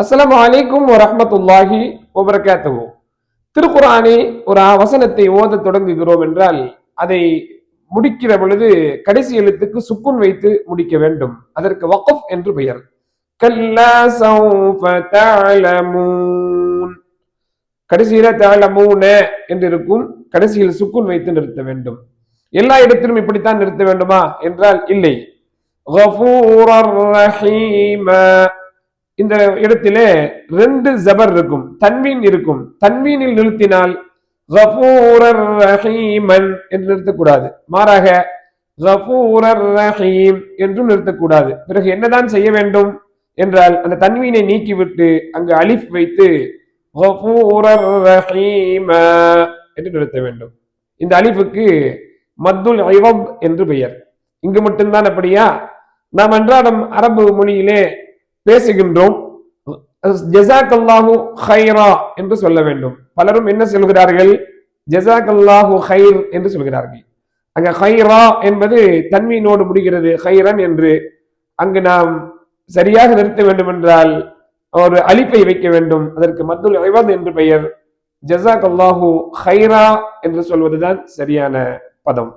அஸ்ஸலாமு அலைக்கும் வரஹ்மத்துல்லாஹி வபரகாத்துஹு. திருக்குர்ஆனை ஒரு வசனத்தை ஓத தொடங்குகிறோம் என்றால் அதை முடிக்கிற பொழுது கடைசி எழுத்துக்கு சுக்குன் வைத்து முடிக்க வேண்டும். அதற்கு வக்ஃப் என்று பெயர். கல்லா சௌஃப தஅலமூன், கடைசியில தஅலமூன என்று இருக்கும், கடைசியில் சுக்குன் வைத்து நிறுத்த வேண்டும். எல்லா இடத்திலும் இப்படித்தான் நிறுத்த வேண்டுமா என்றால் இல்லை. கஃபூரர் ரஹீமா, இந்த இடத்திலே ரெண்டு ஜபர் இருக்கும், தன்வீன் இருக்கும். தன்வீனில் நிறுத்தினால் கஃபூரர் ரஹீமன் என்று நிறுத்தக்கூடாது, மாறாக கஃபூரர் ரஹீம் என்றும் நிறுத்தக்கூடாது. பிறகு என்னதான் செய்ய வேண்டும் என்றால் அந்த தன்வீனை நீக்கிவிட்டு அங்கு அலிஃப் வைத்து கஃபூரர் ரஹீம என்று நிறுத்த வேண்டும். இந்த அலிஃபுக்கு மத்துல் இவத் என்று பெயர். இங்கு மட்டும்தான் அப்படியா? நாம் அன்றாடம் அரபு மொழியிலே பேசுகின்றோம். ஜஸாக்கல்லாஹு ஹைரா என்று சொல்ல வேண்டும். பலரும் என்ன சொல்கிறார்கள்? ஜஸாக்கல்லாஹு ஹைர் என்று சொல்கிறார்கள். அங்க ஹைரா என்பது தன்வீனோடு முடிகிறது, ஹைரன் என்று. அங்கு நாம் சரியாக நிறுத்த வேண்டும் என்றால் ஒரு அலிஃபை வைக்க வேண்டும். அதற்கு மத்துல் இவத் என்று பெயர். ஜஸாக்கல்லாஹு ஹைரா என்று சொல்வதுதான் சரியான பதம்.